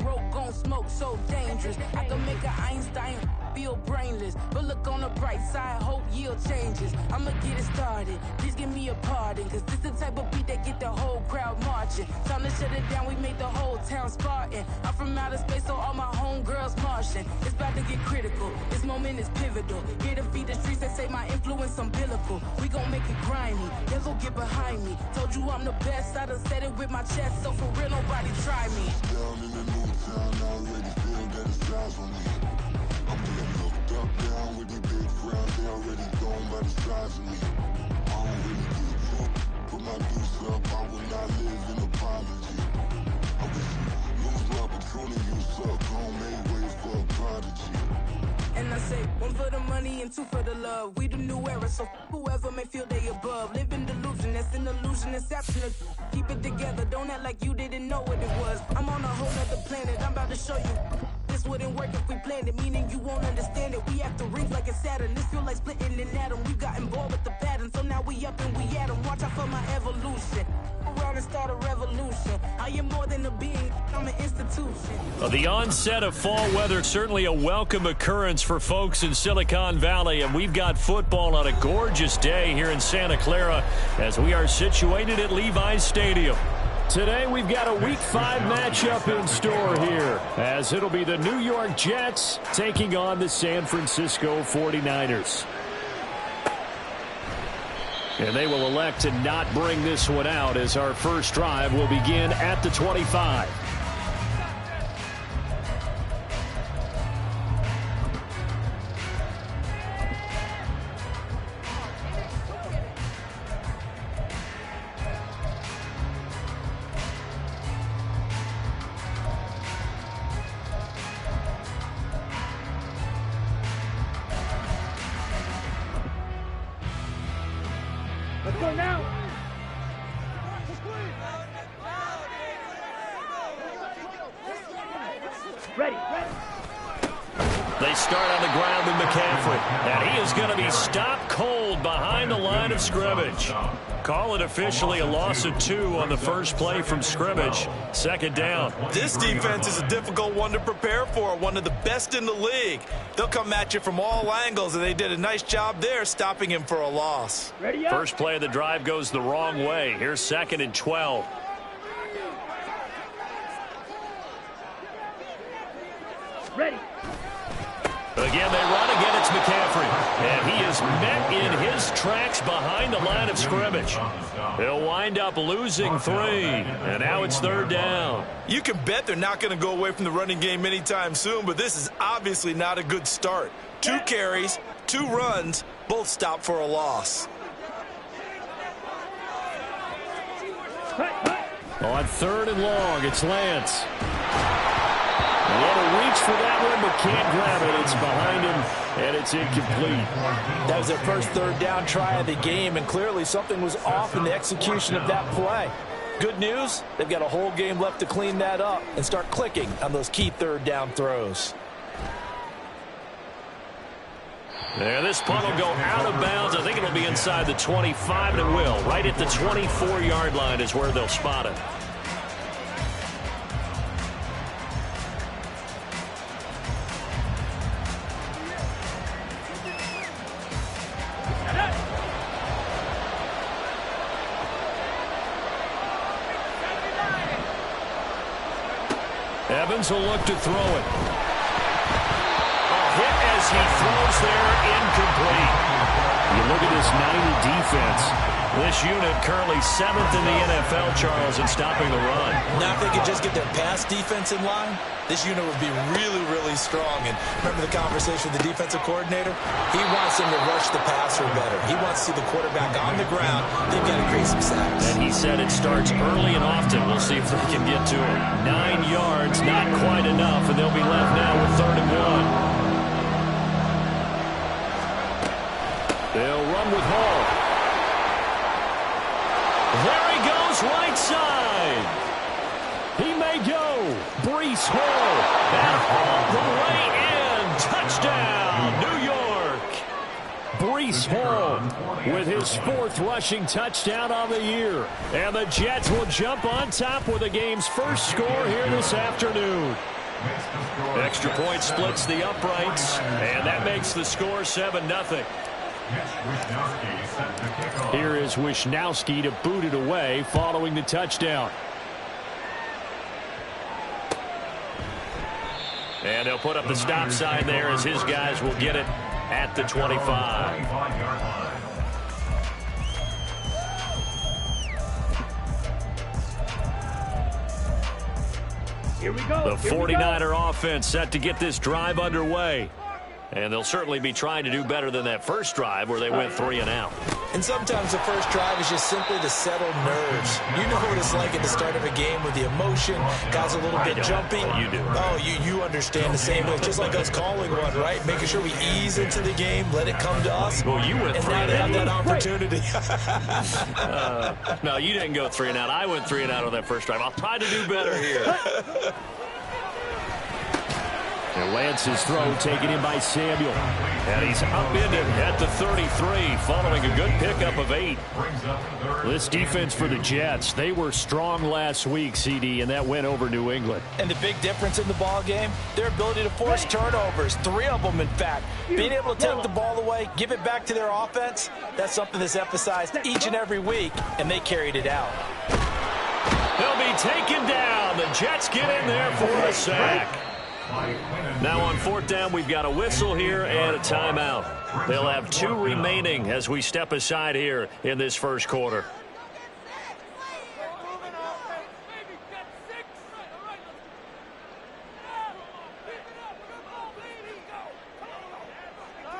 my rope gon' smoke so dangerous. I can make an Einstein feel brainless, but look on the bright side, hope yield changes. I'ma get it started, please give me a pardon, cause this the type of beat that get the whole crowd marching. Time to shut it down, we made the whole town Spartan. I'm from outer space, so all my homegirls Martian. It's about to get critical, this moment is pivotal. Here to feed the streets that say my influence umbilical. We gon' make it grimy, never get behind me. Told you I'm the best, I done said it with my chest, so for real nobody try me. Down in the new town, I already feel that it's time for me. I'm being looked up, down with the big crowd, they already gone by the size of me. I don't really give a fuck, put my deuce up, I will not live in apology. I wish you lose my Patron and you suck, home made way for a prodigy. And I say, one for the money and two for the love. We the new era, so whoever may feel they above. Live in delusion, that's an illusion, it's absent. Keep it together, don't act like you didn't know what it was. I'm on a whole nother planet, I'm about to show you. This wouldn't work if we planned it, meaning you won't understand it. We have to rings like a Saturn, this feel like splitting an atom. We got involved with the pattern, so now we up and we at 'em. Watch out for my evolution. Around and start a revolution. I am more than a being, I'm an institution. The onset of fall weather, certainly a welcome occurrence for folks in Silicon Valley, and we've got football on a gorgeous day here in Santa Clara as we are situated at Levi's Stadium. Today we've got a Week 5 matchup in store here, as it'll be the New York Jets taking on the San Francisco 49ers. And they will elect to not bring this one out as our first drive will begin at the 25. Let's go now. Ready. They start on the ground with McCaffrey, and he is going to be stopped cold behind the line of scrimmage. Call it officially a loss of 2 on the first play from scrimmage. Second down. This defense is a difficult one to prepare for, one of the best in the league. They'll come at you from all angles, and they did a nice job there stopping him for a loss. Ready up. First play of the drive goes the wrong way. Here's 2nd and 12. Ready. Again, they run. Again, it's McCaffrey. And he is met in his tracks behind the line of scrimmage. He'll wind up losing 3. And now it's 3rd down. You can bet they're not going to go away from the running game anytime soon, but this is obviously not a good start. 2 carries, 2 runs, both stopped for a loss. On 3rd and long, it's Lance. What a reach for that one, but can't grab it. It's behind him, and it's incomplete. That was their first 3rd down try of the game, and clearly something was off in the execution of that play. Good news, they've got a whole game left to clean that up and start clicking on those key 3rd down throws. There, this punt will go out of bounds. I think it'll be inside the 25, and it will. Right at the 24-yard line is where they'll spot it. Evans will look to throw it. A hit as he throws there, incomplete. You look at this 90 defense. This unit currently 7th in the NFL, Charles, in stopping the run. Now if they could just get their pass defense in line, this unit would be really, really strong. And remember the conversation with the defensive coordinator? He wants them to rush the passer better. He wants to see the quarterback on the ground. They've got to create some sacks. And he said it starts early and often. We'll see if they can get to him. 9 yards, not quite enough, and they'll be left now with 3rd and 1. They'll run with Hall. There he goes, right side. He may go. Breece Hall. And all the way in. Touchdown, New York. Breece Hall with his 4th rushing touchdown on the year. And the Jets will jump on top with the game's first score here this afternoon. Extra point splits the uprights, and that makes the score 7-0. Here is Wishnowsky to boot it away following the touchdown. And they'll put up the stop sign there as his guys will get it at the 25. Here we go. The 49er offense set to get this drive underway. And they'll certainly be trying to do better than that first drive where they went 3 and out. And sometimes the first drive is just simply to settle nerves. You know what it's like at the start of a game with the emotion, guys a little bit jumpy. You do. Oh, you understand the same. It's just like us calling one, right? Making sure we ease into the game, let it come to us. Well, you went 3 and and now out. they have that opportunity. No, you didn't go 3 and out. I went 3 and out on that first drive. I'll try to do better here. And Lance's throw taken in by Samuel. And he's upended at the 33 following a good pickup of 8. This defense for the Jets, they were strong last week, CD, and that went over New England. And the big difference in the ball game, their ability to force turnovers, 3 of them in fact. Being able to take the ball away, give it back to their offense, that's something that's emphasized each and every week, and they carried it out. They'll be taken down. The Jets get in there for a sack. Now on 4th down, we've got a whistle here and a timeout. They'll have 2 remaining as we step aside here in this first quarter.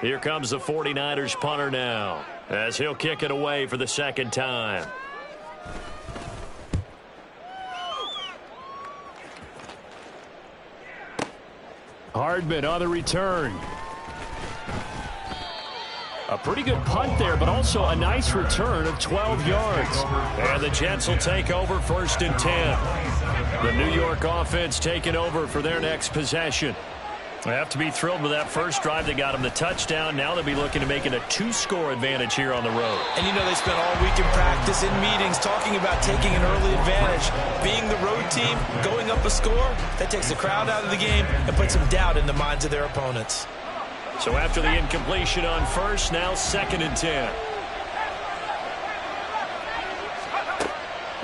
Here comes the 49ers punter now as he'll kick it away for the 2nd time. Hardman on the return. A pretty good punt there, but also a nice return of 12 yards. And the Jets will take over 1st and 10. The New York offense taking over for their next possession. They have to be thrilled with that first drive. They got them the touchdown. Now they'll be looking to make it a 2-score advantage here on the road. And you know they spent all week in practice, in meetings, talking about taking an early advantage. Being the road team, going up a score, that takes the crowd out of the game and puts some doubt in the minds of their opponents. So after the incompletion on first, now 2nd and 10.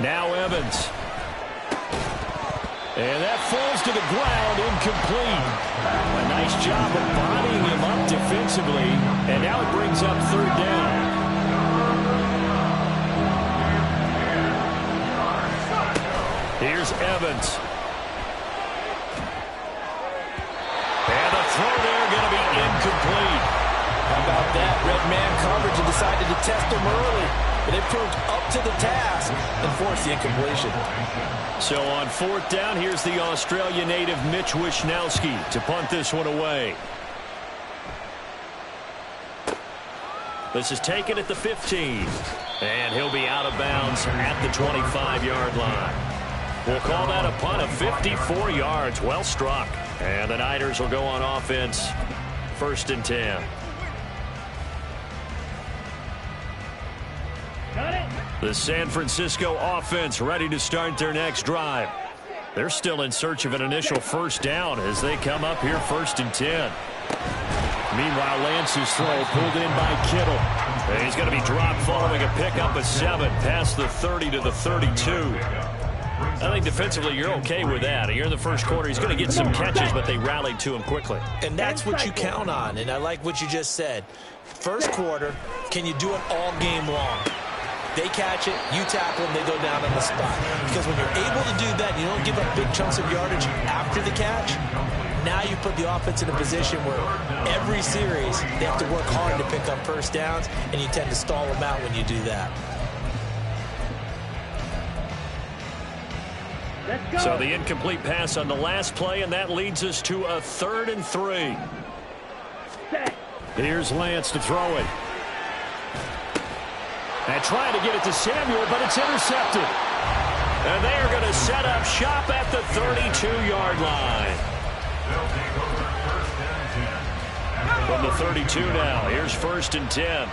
Now Evans. And that falls to the ground, incomplete. A nice job of bodying him up defensively, and now it brings up 3rd down. Here's Evans. And the throw there going to be incomplete. How about that? Red man coverage and decided to test him early. But they proved up to the task and forced the incompletion. So on 4th down, here's the Australia native Mitch Wishnowsky to punt this one away. This is taken at the 15. And he'll be out of bounds at the 25-yard line. We'll call that a punt of 54 yards. Well struck. And the Niners will go on offense. 1st and 10. The San Francisco offense ready to start their next drive. They're still in search of an initial 1st down as they come up here 1st and 10. Meanwhile, Lance's throw pulled in by Kittle. And he's going to be dropped following a pickup of 7 past the 30 to the 32. I think defensively you're okay with that. Here in the first quarter, he's going to get some catches, but they rallied to him quickly. And that's what you count on, and I like what you just said. First quarter, can you do it all game long? They catch it, you tackle them, they go down on the spot. Because when you're able to do that, you don't give up big chunks of yardage after the catch. Now you put the offense in a position where every series they have to work hard to pick up 1st downs, and you tend to stall them out when you do that. So the incomplete pass on the last play, and that leads us to a 3rd and 3. Here's Lance to throw it. And trying to get it to Samuel, but it's intercepted. And they are going to set up shop at the 32-yard line. From the 32 now, here's 1st and 10.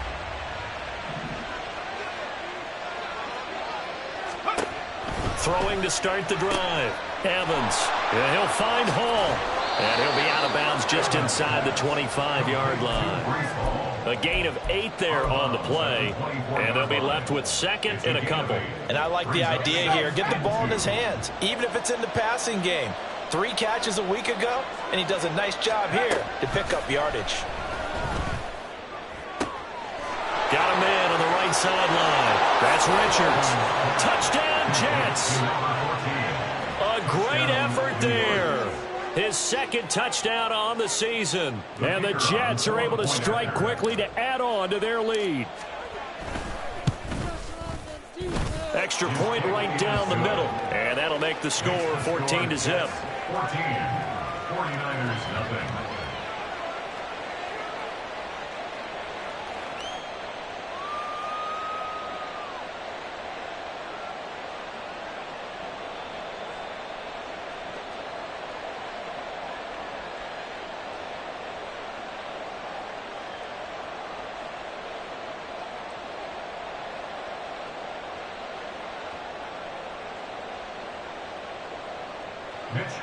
Throwing to start the drive. Evans. And he'll find Hall. And he'll be out of bounds just inside the 25-yard line. A gain of 8 there on the play. And they'll be left with 2nd and a couple. And I like the idea here. Get the ball in his hands, even if it's in the passing game. 3 catches a week ago, and he does a nice job here to pick up yardage. Got a man on the right sideline. That's Richards. Touchdown, Jets. A great effort there. His 2nd touchdown on the season. And the Jets are able to strike quickly to add on to their lead. Extra point right down the middle. And that'll make the score 14-0. 49ers nothing.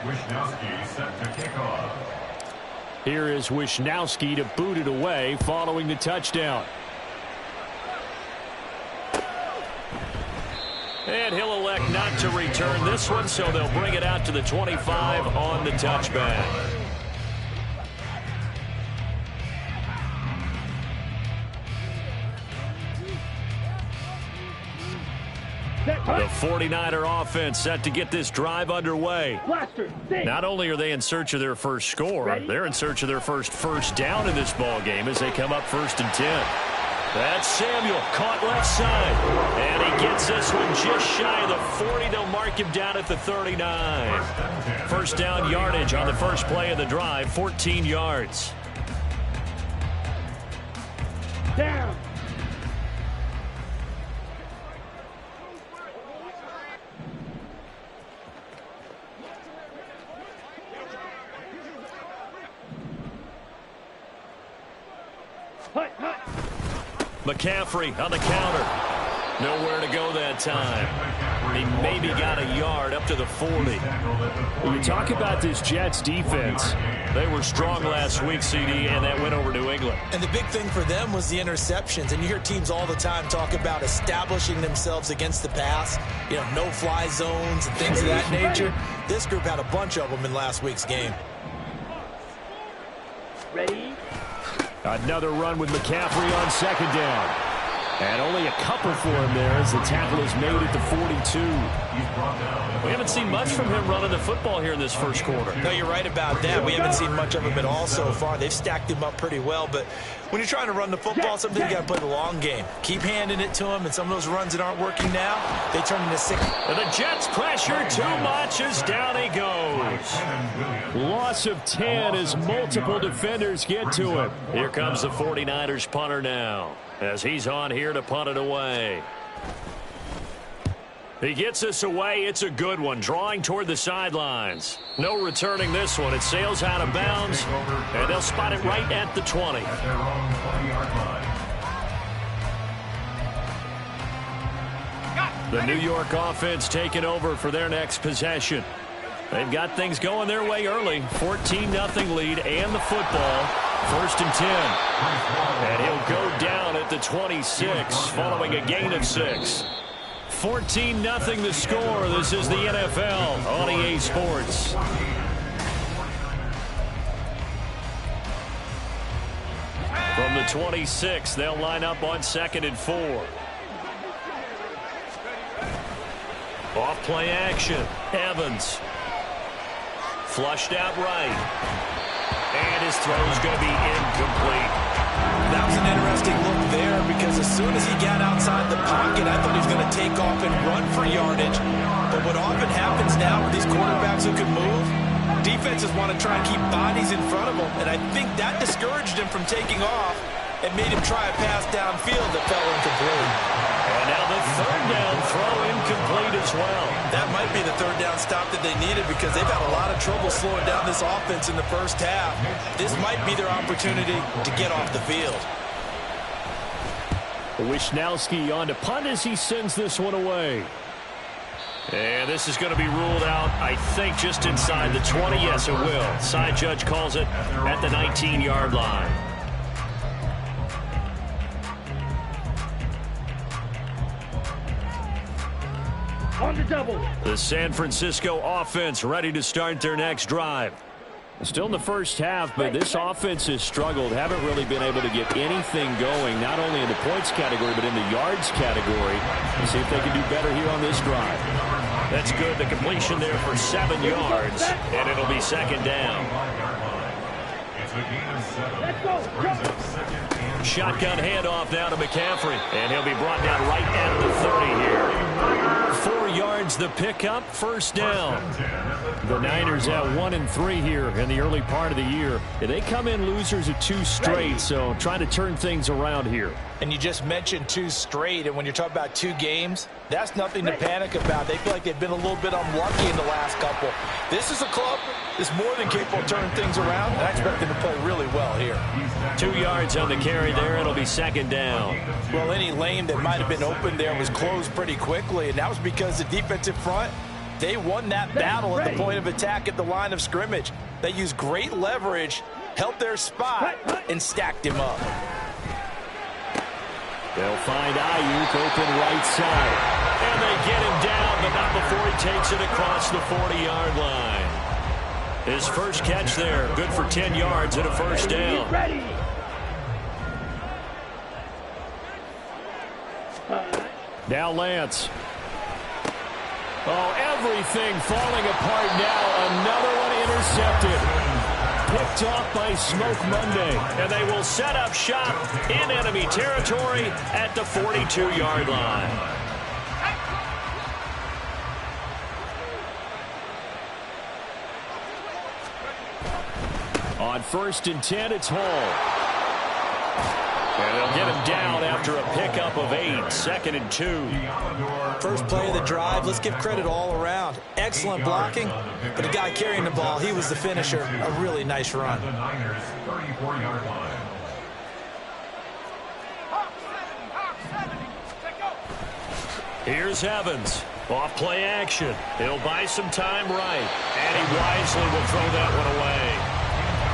Wishnowsky set to kick off. Here is Wishnowsky to boot it away following the touchdown. And he'll elect not to return this one, so they'll bring it out to the 25 on the touchback. The 49er offense set to get this drive underway. Not only are they in search of their first score, they're in search of their first down in this ball game as they come up 1st and 10. That's Samuel, caught left side. And he gets this one just shy of the 40. They'll mark him down at the 39. First down yardage on the first play of the drive, 14 yards. Down. McCaffrey on the counter. Nowhere to go that time. He maybe got a yard up to the 40. When you talk about this Jets defense, they were strong last week, CD, and that went over New England. And the big thing for them was the interceptions. And you hear teams all the time talk about establishing themselves against the pass, you know, no-fly zones and things of that nature. This group had a bunch of them in last week's game. Ready? Another run with McCaffrey on 2nd down. And only a couple for him there as the tackle is made at the 42. We haven't seen much from him running the football here in this first quarter. No, you're right about that. We haven't seen much of him at all so far. They've stacked him up pretty well, but when you're trying to run the football, sometimes you got to play the long game. Keep handing it to him, and some of those runs that aren't working now, they turn into 6. And the Jets pressure too much as down he goes. Loss of 10 as multiple defenders get to him. Here comes the 49ers punter now, as he's on here to punt it away. He gets this away. It's a good one, drawing toward the sidelines. No returning this one. It sails out of bounds, and they'll spot it right at the 20. The New York offense taking over for their next possession. They've got things going their way early. 14-0 lead and the football. 1st and 10. And he'll go down at the 26 following a gain of 6. 14-0 the score. This is the NFL on EA Sports. From the 26, they'll line up on 2nd and 4. Off play action. Evans. Flushed out right. And his throw's going to be incomplete. That was an interesting look there because as soon as he got outside the pocket, I thought he was going to take off and run for yardage. But what often happens now with these quarterbacks who can move, defenses want to try and keep bodies in front of them. And I think that discouraged him from taking off and made him try a pass downfield that fell incomplete. And now the third down throw incomplete as well. That might be the third down stop that they needed because they've had a lot of trouble slowing down this offense in the first half. This might be their opportunity to get off the field. Wishnowski on to punt as he sends this one away. And this is going to be ruled out, I think, just inside the 20. Yes, it will. Side judge calls it at the 19-yard line. On the double. The San Francisco offense ready to start their next drive. Still in the first half, but this offense has struggled. Haven't really been able to get anything going, not only in the points category, but in the yards category. Let's see if they can do better here on this drive. That's good. The completion there for 7 yards, and it'll be second down. Let's go. Shotgun handoff now to McCaffrey, and he'll be brought down right at the 30 here. 4 yards the pickup, first down. The Niners at 1-3 here in the early part of the year. They come in losers of 2 straight, so trying to turn things around here. And you just mentioned 2 straight, and when you're talking about 2 games, that's nothing to panic about. They feel like they've been a little bit unlucky in the last couple. This is a club that's more than capable of turning things around, and I expect them to play really well here. 2 yards on the carry there. It'll be second down. Well, any lane that might have been open there was closed pretty quickly, and that was because the defensive front, they won that battle at the point of attack at the line of scrimmage. They used great leverage, held their spot, and stacked him up. They'll find Ayuk open right side. And they get him down, but not before he takes it across the 40-yard line. His first catch there, good for 10 yards and a first down. Now Lance. Oh, everything falling apart now. Another one intercepted. Picked off by Smoke Monday. And they will set up shop in enemy territory at the 42-yard line. On 1st and 10, it's Hall. And they'll get him down after a pickup of 8. 2nd and 2. First play of the drive, let's give credit all around. Excellent blocking, but the guy carrying the ball, he was the finisher. A really nice run. Here's Evans. Off play action. He'll buy some time right. And he wisely will throw that one away.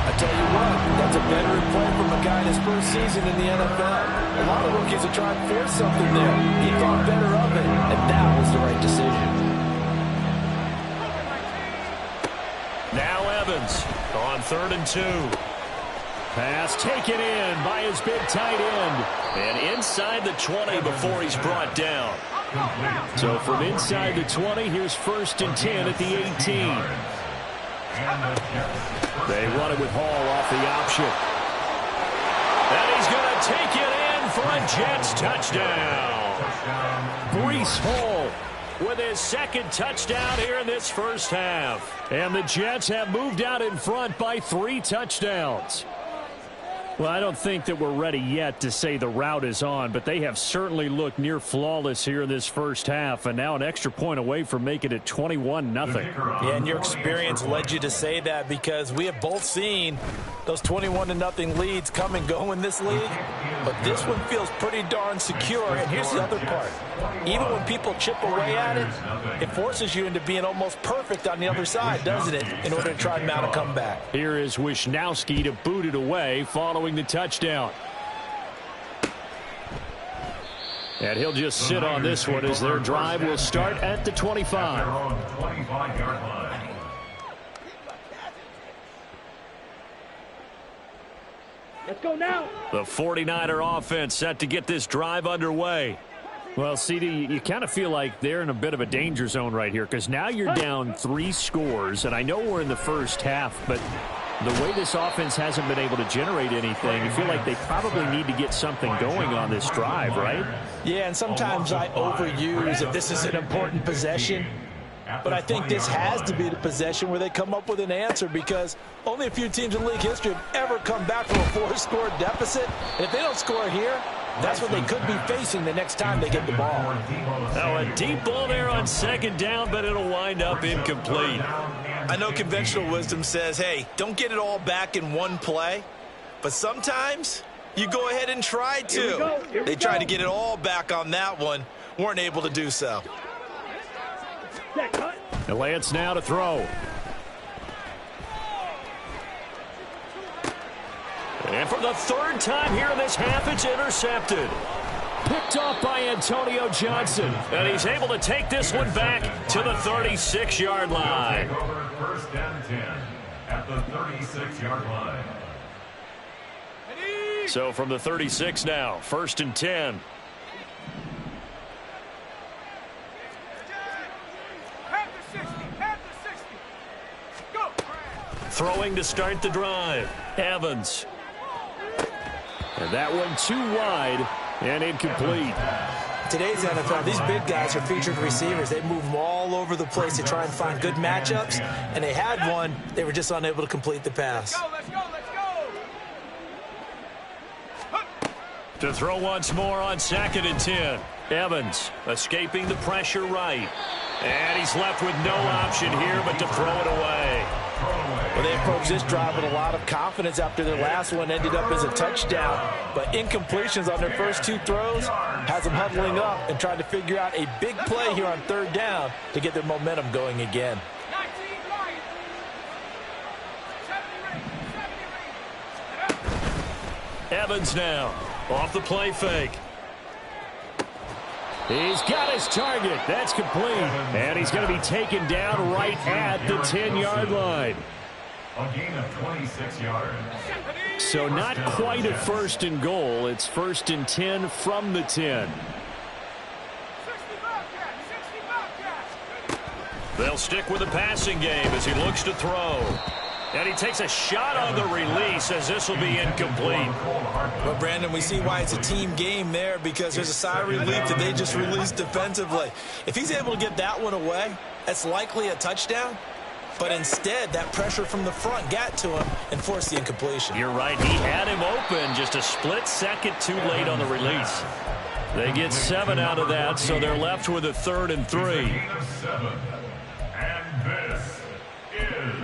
I tell you what, that's a veteran play from a guy in his first season in the NFL. A lot of rookies are trying to force something there. He thought better of it, and that was the right decision. Now Evans on 3rd and 2. Pass taken in by his big tight end. And inside the 20 before he's brought down. So from inside the 20, here's 1st and 10 at the 18. They run it with Hall off the option. And he's going to take it in for a Jets touchdown. Breece Hall with his 2nd touchdown here in this first half. And the Jets have moved out in front by 3 touchdowns. Well, I don't think that we're ready yet to say the route is on, but they have certainly looked near flawless here in this first half, and now an extra point away from making it 21-0. Yeah, and your experience led you to say that because we have both seen those 21-0 leads come and go in this league, but this one feels pretty darn secure, and here's the other part. Even when people chip away at it, it forces you into being almost perfect on the other side, doesn't it, in order to try and mount a comeback. Here is Wishnowski to boot it away following the touchdown. And he'll just sit on this one as their drive will start at the 25. Let's go now. The 49er offense set to get this drive underway. Well, CD, you kind of feel like they're in a bit of a danger zone right here because now you're down 3 scores, and I know we're in the first half, but the way this offense hasn't been able to generate anything, you feel like they probably need to get something going on this drive, right? Yeah, and sometimes I overuse that this is an important possession. But I think this has to be the possession where they come up with an answer because only a few teams in league history have ever come back from a 4-score deficit. And if they don't score here, That's what they could be facing the next time they get the ball. Now a deep ball there on second down, but it'll wind up incomplete. I know conventional wisdom says, hey, don't get it all back in one play. But sometimes you go ahead and try to. They tried to get it all back on that one. Weren't able to do so. And Lance now to throw. And for the third time here in this half, it's intercepted. Picked off by Antonio Johnson. And he's able to take this one back to the 36-yard line. First and 10 at the 36-yard line. So from the 36 now, 1st and 10. Throwing to start the drive. Evans. And that one too wide and incomplete. Today's NFL, these big guys are featured receivers. They move them all over the place to try and find good matchups. And they had one. They were just unable to complete the pass. Let's go. To throw once more on 2nd and 10. Evans escaping the pressure right. And he's left with no option here but to throw it away. Well, they approached this drive with a lot of confidence after their last one ended up as a touchdown. But incompletions on their first 2 throws has them huddling up and trying to figure out a big play here on 3rd down to get their momentum going again. Evans now off the play fake. He's got his target. That's complete. And he's going to be taken down right at the 10-yard line. A gain of 26 yards. So not quite a 1st and goal. It's 1st and 10 from the 10. They'll stick with the passing game as he looks to throw. And he takes a shot on the release as this will be incomplete. Well, Brandon, we see why it's a team game there because there's a sigh of relief that they just released defensively. If he's able to get that one away, that's likely a touchdown. But instead, that pressure from the front got to him and forced the incompletion. You're right. He had him open just a split second too late on the release. They get 7 out of that, so they're left with a 3rd and 3. And this is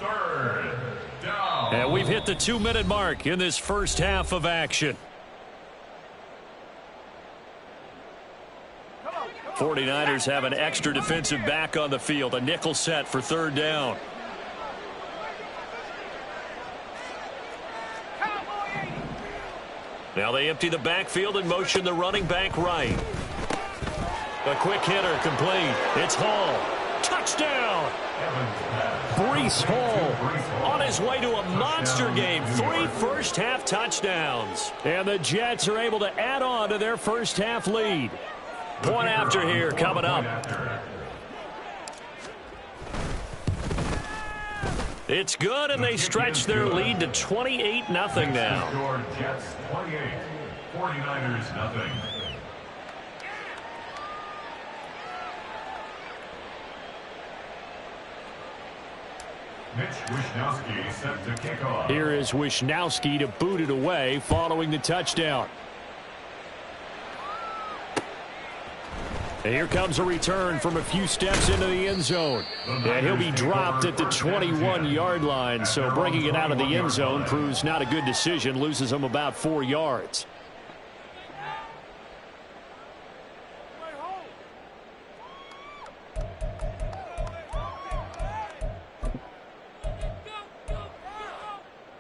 3rd down. And we've hit the 2-minute mark in this first half of action. 49ers have an extra defensive back on the field. A nickel set for 3rd down. Now they empty the backfield and motion the running back right. A quick hitter complete. It's Hall. Touchdown! Breece Hall on his way to a monster game. 3 first-half touchdowns. And the Jets are able to add on to their first-half lead. Point after here coming up. It's good, and they stretch their lead to 28-0 now. Score Jets 28, 49ers nothing. Mitch Wishnowsky set to kick off. Here is Wishnowsky to boot it away following the touchdown. And here comes a return from a few steps into the end zone. And he'll be dropped at the 21-yard line. So bringing it out of the end zone proves not a good decision. Loses him about 4 yards.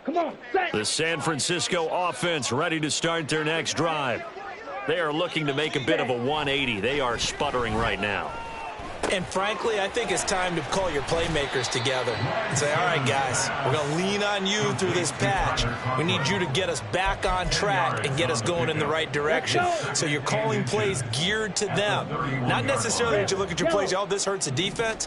Come on, set. The San Francisco offense ready to start their next drive. They are looking to make a bit of a 180. They are sputtering right now. And frankly, I think it's time to call your playmakers together and say, all right, guys, we're going to lean on you through this patch. We need you to get us back on track and get us going in the right direction. So you're calling plays geared to them. Not necessarily that you look at your plays, oh, this hurts the defense.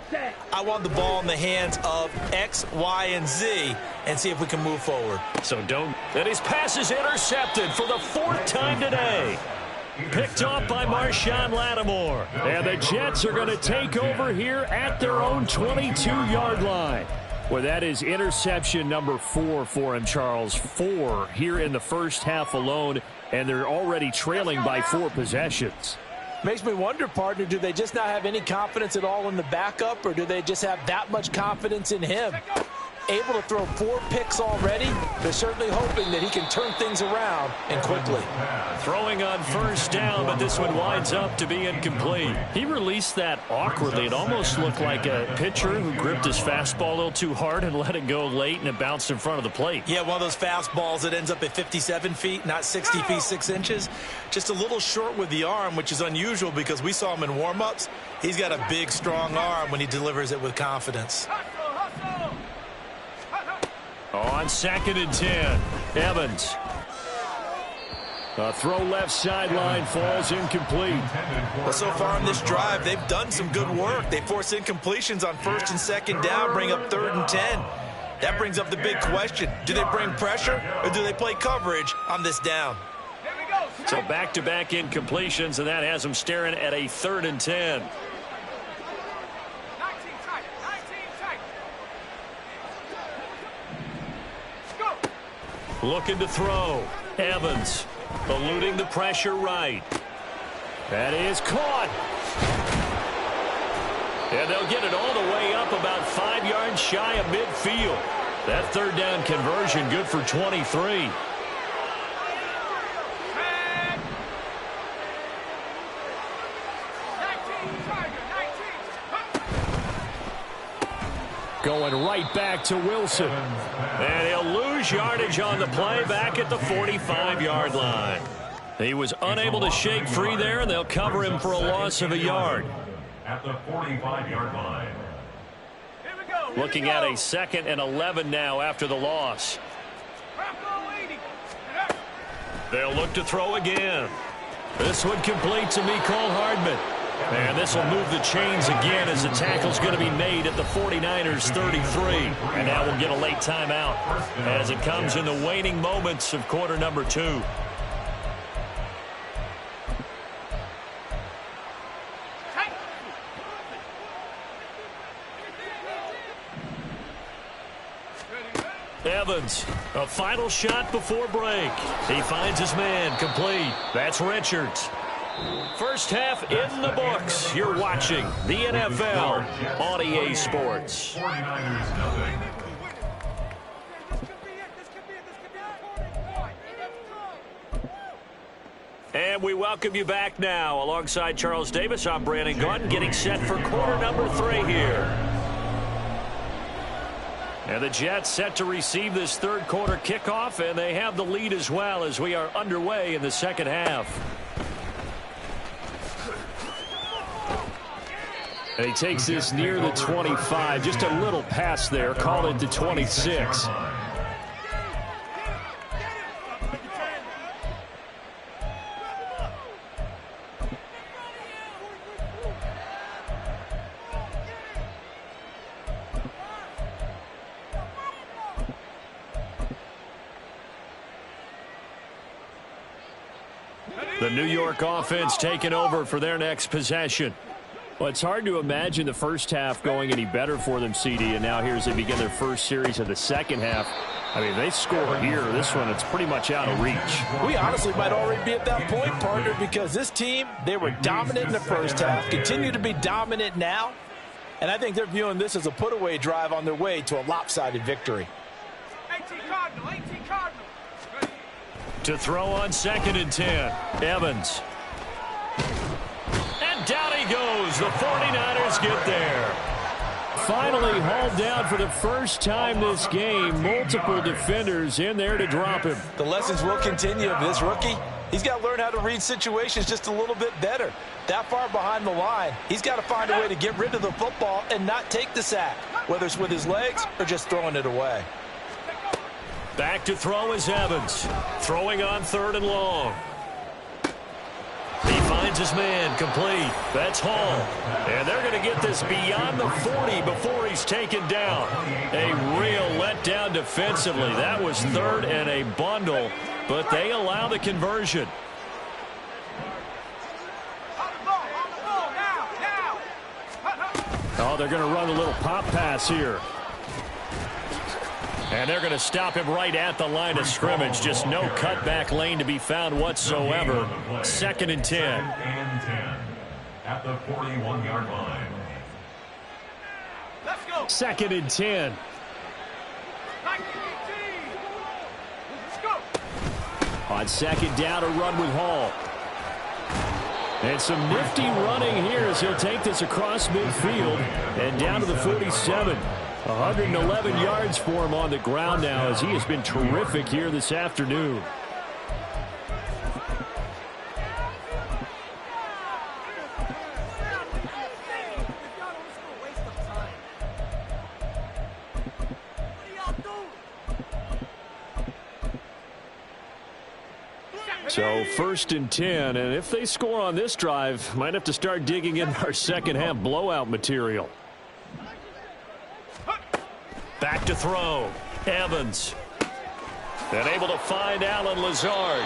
I want the ball in the hands of X, Y, and Z and see if we can move forward. So don't. And his pass is intercepted for the 4th time today. Picked off by Marshawn Lattimore. And the Jets are going to take over here at their own 22-yard line. Well, that is interception number 4 for him, Charles. 4 here in the first half alone, and they're already trailing by 4 possessions. Makes me wonder, partner, do they just not have any confidence at all in the backup, or do they just have that much confidence in him? Able to throw 4 picks already, they're certainly hoping that he can turn things around and quickly. Throwing on first down, but this one winds up to be incomplete. He released that awkwardly. It almost looked like a pitcher who gripped his fastball a little too hard and let it go late, and it bounced in front of the plate. Yeah, one of those fastballs that ends up at 57 feet, not 60 feet, 6 inches. Just a little short with the arm, which is unusual because we saw him in warm-ups. He's got a big, strong arm when he delivers it with confidence. On 2nd and 10, Evans. A throw left sideline falls incomplete. Well, so far in this drive, they've done some good work. They force incompletions on 1st and 2nd down, bring up 3rd and 10. That brings up the big question. Do they bring pressure or do they play coverage on this down? So back-to-back incompletions, and that has them staring at a 3rd and 10. Looking to throw. Evans eluding the pressure right. That is caught. And they'll get it all the way up about 5 yards shy of midfield. That 3rd down conversion good for 23. Going right back to Wilson. And he'll lose yardage on the play back at the 45-yard line. He was unable to shake free there, and they'll cover him for a loss of a yard. At the 45-yard line. Looking at a 2nd and 11 now after the loss. They'll look to throw again. This one complete to Mecole Hardman. And this will move the chains again as the tackle's going to be made at the 49ers 33. And now we'll get a late timeout as it comes in the waning moments of quarter number 2. Evans, a final shot before break. He finds his man complete. That's Richards. First half in the books. You're watching the NFL on EA Sports. 49ers nothing. And we welcome you back now. Alongside Charles Davis, I'm Brandon Gaudin, getting set for quarter number 3 here. And the Jets set to receive this 3rd quarter kickoff, and they have the lead as well as we are underway in the 2nd half. And he takes this near the 25, just a little pass there, call it the 26. The New York offense taking over for their next possession. Well, it's hard to imagine the first half going any better for them, CD, and now here as they begin their first series of the 2nd half. I mean, they score here. This one, it's pretty much out of reach. We honestly might already be at that point, partner, because this team, they were dominant in the first half, continue to be dominant now, and I think they're viewing this as a put-away drive on their way to a lopsided victory. 18 Cardinal. To throw on 2nd and 10, Evans. And down he goes. The 49ers get there. Finally hauled down for the first time this game. Multiple defenders in there to drop him. The lessons will continue of this rookie. He's got to learn how to read situations just a little bit better. That far behind the line, he's got to find a way to get rid of the football and not take the sack, whether it's with his legs or just throwing it away. Back to throw is Evans. Throwing on 3rd and long. He finds his man complete. That's Hall. And they're going to get this beyond the 40 before he's taken down. A real letdown defensively. That was 3rd and a bundle, but they allow the conversion. Oh, they're going to run a little pop pass here. And they're going to stop him right at the line of scrimmage. Just no cutback lane to be found whatsoever. 2nd and 10. At the 41-yard line. Let's go. 2nd and 10. Let's go. On 2nd down, a run with Hall. And some nifty running here as he'll take this across midfield and down to the 47. 111 yards for him on the ground now as he has been terrific here this afternoon. So 1st and 10, and if they score on this drive, might have to start digging in our second half blowout material. Back to throw. Evans. And able to find Allen Lazard.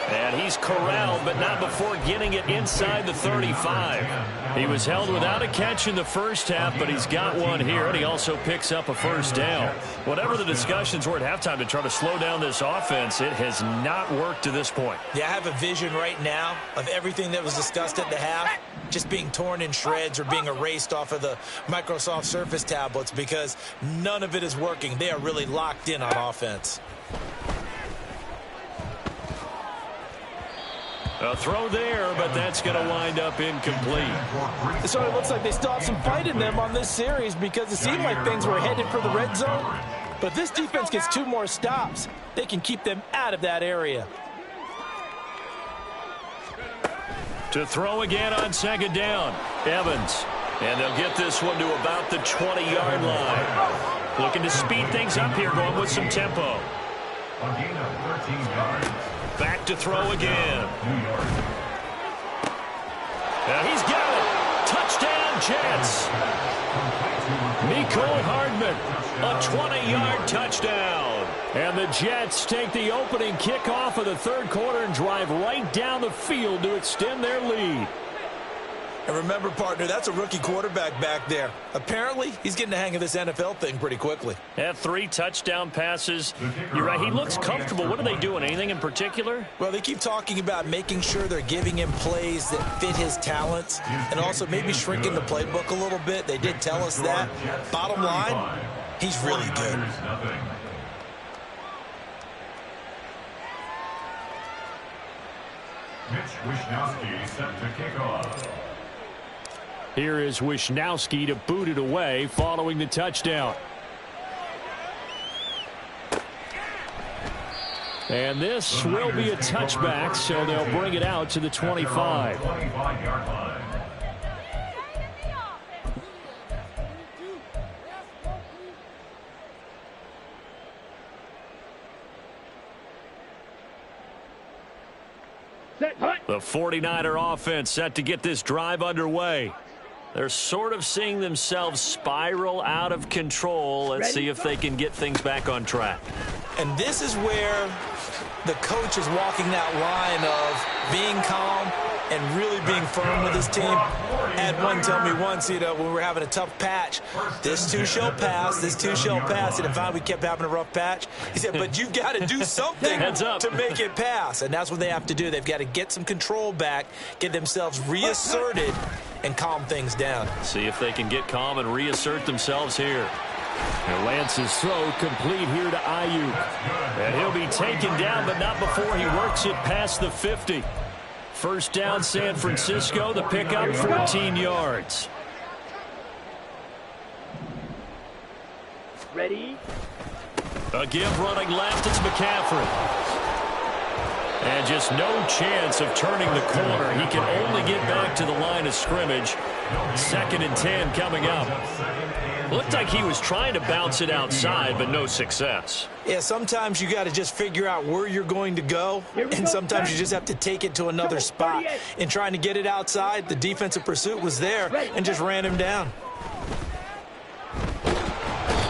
And he's corralled, but not before getting it inside the 35. He was held without a catch in the first half, but he's got one here, and he also picks up a first down. Whatever the discussions were at halftime to try to slow down this offense, it has not worked to this point. Yeah, I have a vision right now of everything that was discussed at the half just being torn in shreds or being erased off of the Microsoft Surface tablets because none of it is working. They are really locked in on offense. A throw there, but that's going to wind up incomplete. So it looks like they still have some fight in them on this series because it seemed like things were headed for the red zone. But if this defense gets 2 more stops, they can keep them out of that area. To throw again on 2nd down, Evans. And they'll get this one to about the 20-yard line. Looking to speed things up here, going with some tempo. A gain of 13 yards. Back to throw again. And he's got it. Touchdown, Jets. Mecole Hardman, a 20-yard touchdown. And the Jets take the opening kickoff of the 3rd quarter and drive right down the field to extend their lead. And remember, partner, that's a rookie quarterback back there. Apparently, he's getting the hang of this NFL thing pretty quickly. Had 3 touchdown passes. You're right, he looks comfortable. What are they doing? Anything in particular? Well, they keep talking about making sure they're giving him plays that fit his talents and also maybe shrinking the playbook a little bit. They did tell us that. Bottom line, he's really good. Mitch Wishnowsky set to kick off. Here is Wishnowsky to boot it away following the touchdown. And this will be a touchback, so they'll bring it out to the 25. 25-yard line. The 49er offense set to get this drive underway. They're sort of seeing themselves spiral out of control. Let's see if they can get things back on track. And this is where the coach is walking that line of being calm and really being firm with his team. I had one tell me once, when we were having a tough patch, this too shall pass, this too shall pass. And finally we kept having a rough patch. He said, but you've got to do something to make it pass. And that's what they have to do. They've got to get some control back, get themselves reasserted, and calm things down. See if they can get calm and reassert themselves here. And Lance's throw complete here to Ayuk. And he'll be taken down, but not before he works it past the 50. First down, San Francisco. The pickup, 14 yards. Ready? A give running left. It's McCaffrey. And just no chance of turning the corner. He can only get back to the line of scrimmage. 2nd and 10 coming up. Looked like he was trying to bounce it outside, but no success. Yeah, sometimes you got to just figure out where you're going to go, and sometimes you just have to take it to another spot. In trying to get it outside, the defensive pursuit was there and just ran him down.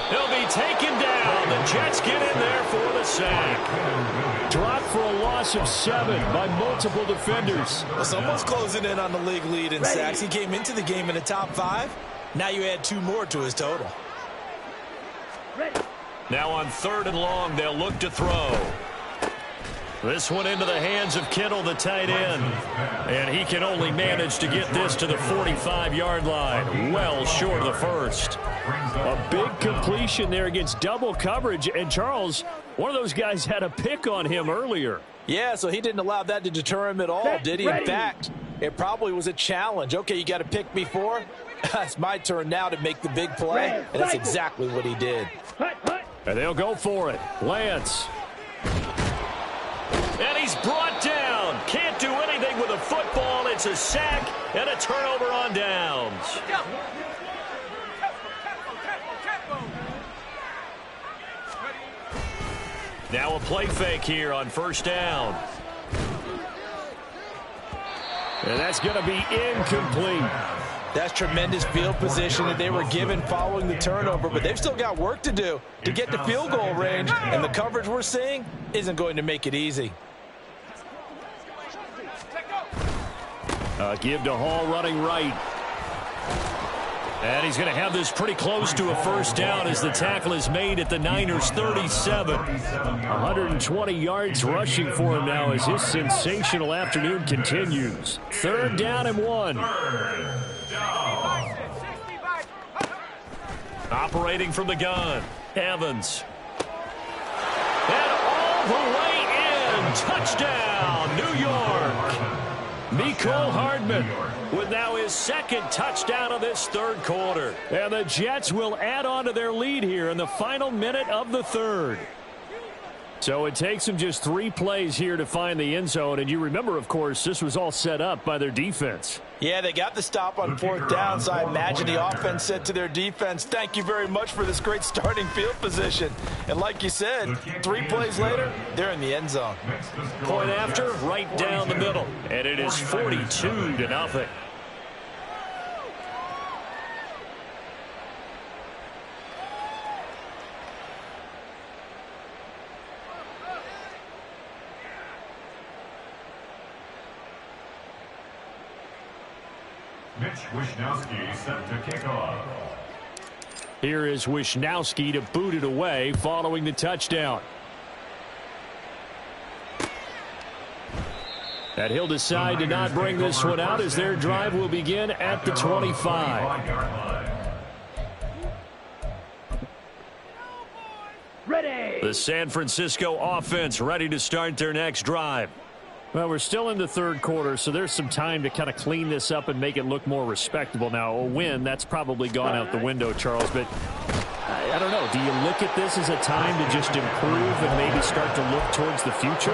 He'll be taken down. The Jets get in there for the sack. Dropped for a loss of 7 by multiple defenders. Well, someone's closing in on the league lead in sacks. He came into the game in the top 5. Now you add 2 more to his total. Now on 3rd and long, they'll look to throw. This one into the hands of Kittle, the tight end. And he can only manage to get this to the 45-yard line. Well short of the first. A big completion there against double coverage. And Charles, one of those guys had a pick on him earlier. Yeah, so he didn't allow that to deter him at all, did he? In fact, it probably was a challenge. Okay, you got to pick me 4. It's my turn now to make the big play. And that's exactly what he did. And they'll go for it. Lance. And he's brought down. Can't do anything with a football. It's a sack and a turnover on downs. Now a play fake here on 1st down. And that's going to be incomplete. That's tremendous field position that they were given following the turnover, but they've still got work to do to get to field goal range, and the coverage we're seeing isn't going to make it easy. Give to Hall running right. And he's going to have this pretty close to a 1st down as the tackle is made at the Niners' 37. 120 yards rushing for him now as his sensational afternoon continues. 3rd down and 1. Operating from the gun, Evans. And all the way in. Touchdown, New York. Mecole Hardman with now his 2nd touchdown of this 3rd quarter. And the Jets will add on to their lead here in the final minute of the 3rd. So it takes them just 3 plays here to find the end zone. And you remember, of course, this was all set up by their defense. Yeah, they got the stop on 4th down, so I imagine the offense said to their defense, thank you very much for this great starting field position. And like you said, 3 plays later, they're in the end zone. Point after, right down the middle. And it is 42-0. Mitch Wishnowsky set to kick off. Here is Wishnowsky to boot it away following the touchdown. And he'll decide to not bring this one out as their drive will begin at the 25. Ready. The San Francisco offense ready to start their next drive. Well, we're still in the 3rd quarter, so there's some time to kind of clean this up and make it look more respectable. Now, a win, that's probably gone out the window, Charles, but I don't know. Do you look at this as a time to just improve and maybe start to look towards the future?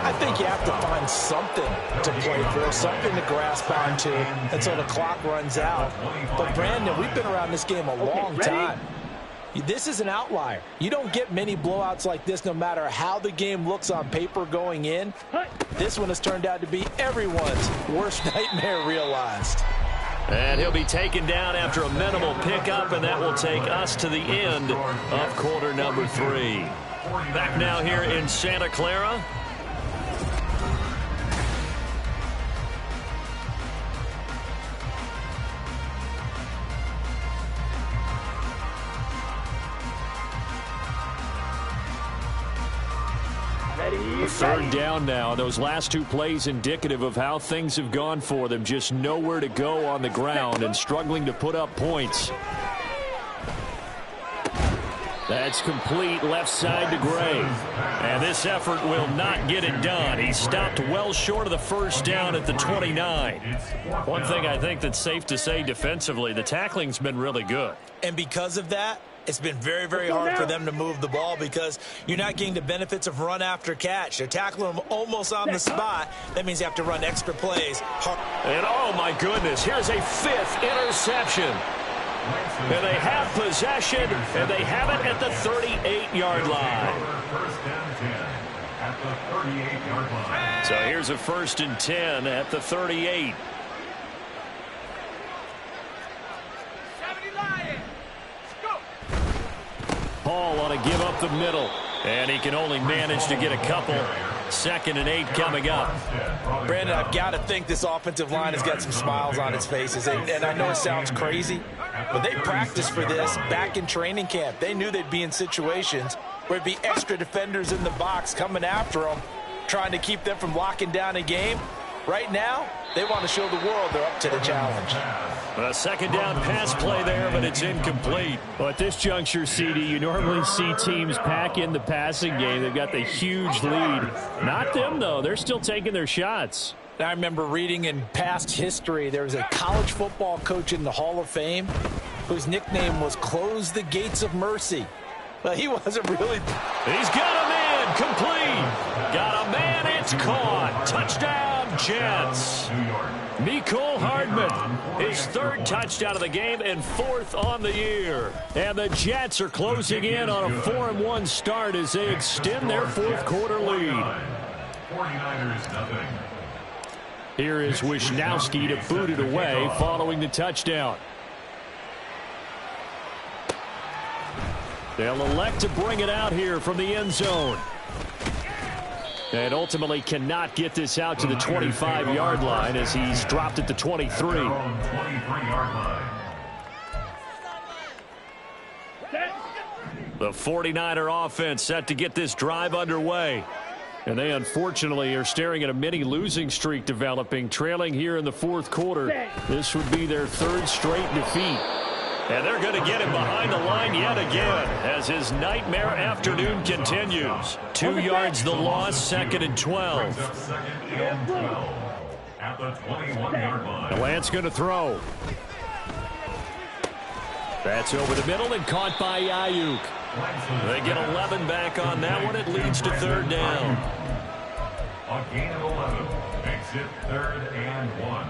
I think you have to find something to play for, something to grasp onto until the clock runs out. But, Brandon, we've been around this game a long time. This is an outlier. You don't get many blowouts like this no matter how the game looks on paper going in. This one has turned out to be everyone's worst nightmare realized. And he'll be taken down after a minimal pickup, and that will take us to the end of quarter number 3. Back now here in Santa Clara. Third down now. Those last 2 plays indicative of how things have gone for them. Just nowhere to go on the ground and struggling to put up points. That's complete left side to Gray. And this effort will not get it done. He stopped well short of the 1st down at the 29. One thing I think that's safe to say defensively, the tackling's been really good. And because of that, it's been very, very hard for them to move the ball because you're not getting the benefits of run after catch. They're tackling them almost on the spot. That means you have to run extra plays. And oh my goodness, here's a 5th interception. And they have possession, and they have it at the 38-yard line. So here's a 1st and 10 at the 38. Paul on a give up the middle. And he can only manage to get a couple. 2nd and 8 coming up. Brandon, I've got to think this offensive line has got some smiles on its faces. And I know it sounds crazy, But they practiced for this back in training camp. They knew they'd be in situations where there'd be extra defenders in the box coming after them, trying to keep them from locking down a game. Right now, they want to show the world they're up to the challenge. A second down pass play there, but it's incomplete. Well, at this juncture, CD, you normally see teams pack in the passing game. They've got the huge lead. Not them, though. They're still taking their shots. I remember reading in past history, there was a college football coach in the Hall of Fame whose nickname was Close the Gates of Mercy. But he wasn't really... He's got a man, complete. Got a man, it's caught. Touchdown, Jets. Mecole Hardman, his third touchdown of the game and fourth on the year. And the Jets are closing in on a 4-1 start as they extend their fourth quarter lead. 49ers nothing. Here is Wishnowsky to boot it away following the touchdown. They'll elect to bring it out here from the end zone. And ultimately cannot get this out to the 25-yard line as he's dropped at the 23. 23-yard line. The 49er offense set to get this drive underway. And they unfortunately are staring at a mini losing streak developing, trailing here in the fourth quarter. This would be their third straight defeat. And they're going to get him behind the line yet again as his nightmare afternoon continues. 2 yards the loss, second and 12. Second and 12 at the 21-yard line. Lance going to throw. That's over the middle and caught by Ayuk. They get 11 back on that one. It leads to third down. A gain of 11 makes it third and 1.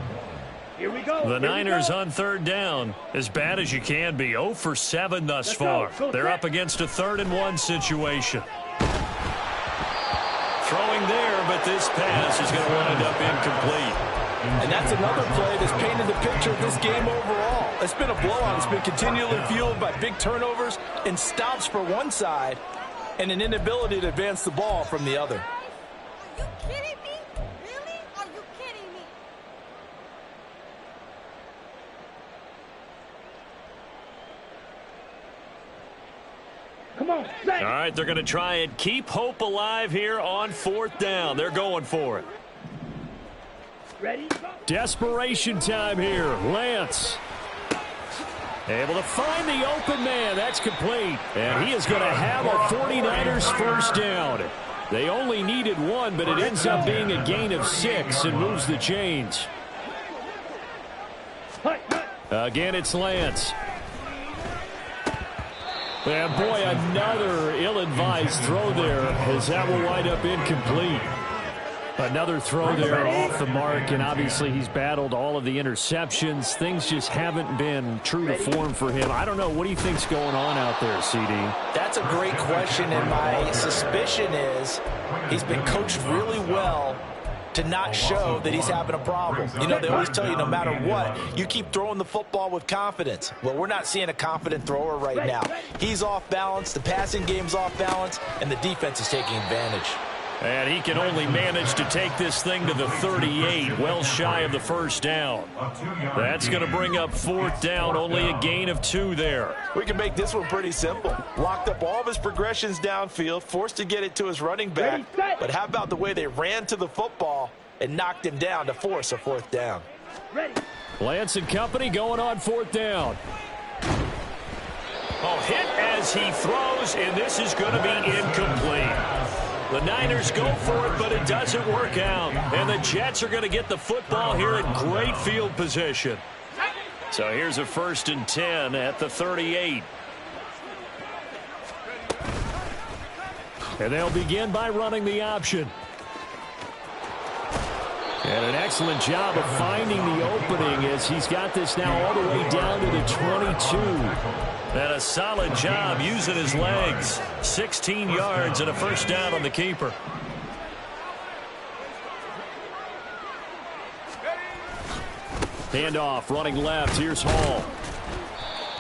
Here we go. The Niners on third down, as bad as you can be. 0 for 7 thus far. They're up against a 3rd and 1 situation. Throwing there, but this pass is going to wind up incomplete. And that's another play that's painted the picture of this game overall. It's been a blowout. It's been continually fueled by big turnovers and stops for one side and an inability to advance the ball from the other. Are you kidding me? Really? Are you kidding me? Come on, say. All right, they're going to try and keep hope alive here on fourth down. They're going for it. Ready? Desperation time here. Lance able to find the open man. That's complete. And he is going to have a 49ers first down. They only needed one, but it ends up being a gain of 6 and moves the chains. Again, it's Lance. And boy, another ill-advised throw there as that will wind up incomplete. Another throw there off the mark, and obviously he's battled all of the interceptions. Things just haven't been true to form for him. I don't know. What do you think's going on out there, CD? That's a great question, and my suspicion is he's been coached really well to not show that he's having a problem. You know, they always tell you no matter what, you keep throwing the football with confidence. Well, we're not seeing a confident thrower right now. He's off balance, the passing game's off balance, and the defense is taking advantage. And he can only manage to take this thing to the 38, well shy of the first down. That's going to bring up fourth down, only a gain of 2 there. We can make this one pretty simple. Locked up all of his progressions downfield, forced to get it to his running back. But how about the way they ran to the football and knocked him down to force a fourth down? Lance and company going on fourth down. Oh, hit as he throws, and this is going to be incomplete. The Niners go for it, but it doesn't work out. And the Jets are going to get the football here in great field position. So here's a 1st and 10 at the 38. And they'll begin by running the option. And an excellent job of finding the opening as he's got this now all the way down to the 22. And a solid job using his legs. 16 yards and a first down on the keeper. Handoff running left. Here's Hall.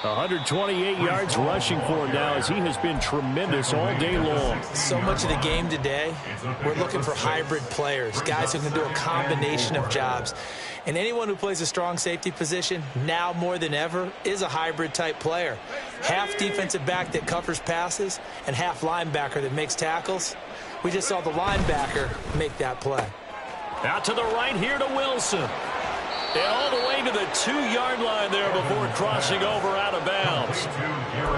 128 yards rushing for him now as he has been tremendous all day long. So much of the game today, we're looking for hybrid players, guys who can do a combination of jobs. And anyone who plays a strong safety position, now more than ever, is a hybrid-type player. Half defensive back that covers passes and half linebacker that makes tackles. We just saw the linebacker make that play. Out to the right here to Wilson. And all the way to the 2-yard line there before crossing over out of bounds.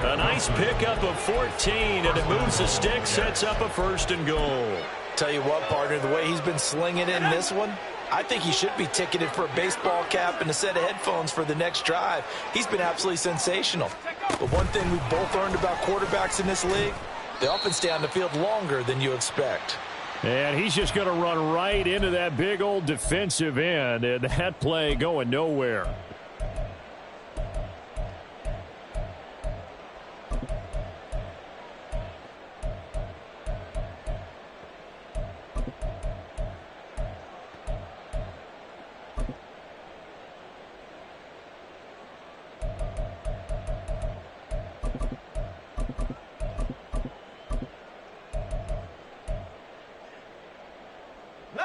A nice pickup of 14, and it moves the stick, sets up a 1st and goal. Tell you what, partner, the way he's been slinging in this one, I think he should be ticketed for a baseball cap and a set of headphones for the next drive. He's been absolutely sensational. But one thing we've both learned about quarterbacks in this league, they often stay on the field longer than you expect. And he's just going to run right into that big old defensive end, and that play going nowhere.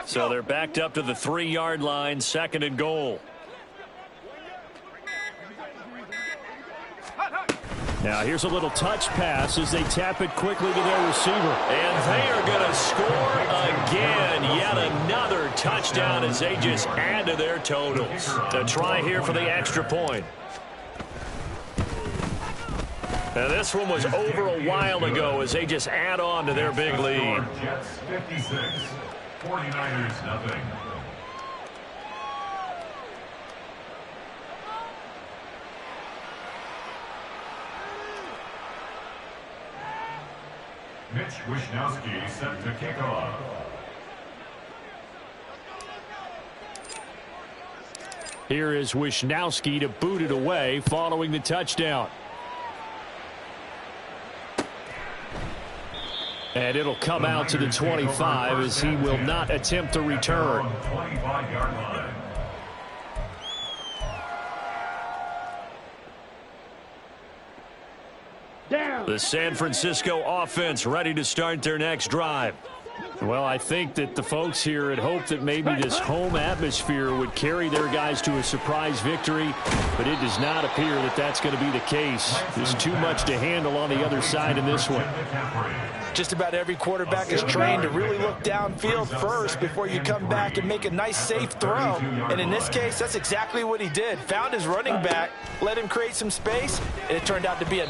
So they're backed up to the 3-yard line, 2nd and goal. Now here's a little touch pass as they tap it quickly to their receiver. And they are going to score again. Yet another touchdown as they just add to their totals. To try here for the extra point. Now this one was over a while ago as they just add on to their big lead. Jets 56. 49ers nothing. Mitch Wishnowsky set to kick off. Here is Wishnowsky to boot it away following the touchdown. And it'll come out to the 25 as he will not attempt to return. 25-yard line. Down. The San Francisco offense ready to start their next drive. Well, I think that the folks here had hoped that maybe this home atmosphere would carry their guys to a surprise victory, but it does not appear that that's going to be the case. There's too much to handle on the other side in this one. Just about every quarterback is trained to really look downfield first before you come back and make a nice, safe throw. And in this case, that's exactly what he did. Found his running back, let him create some space, and it turned out to be a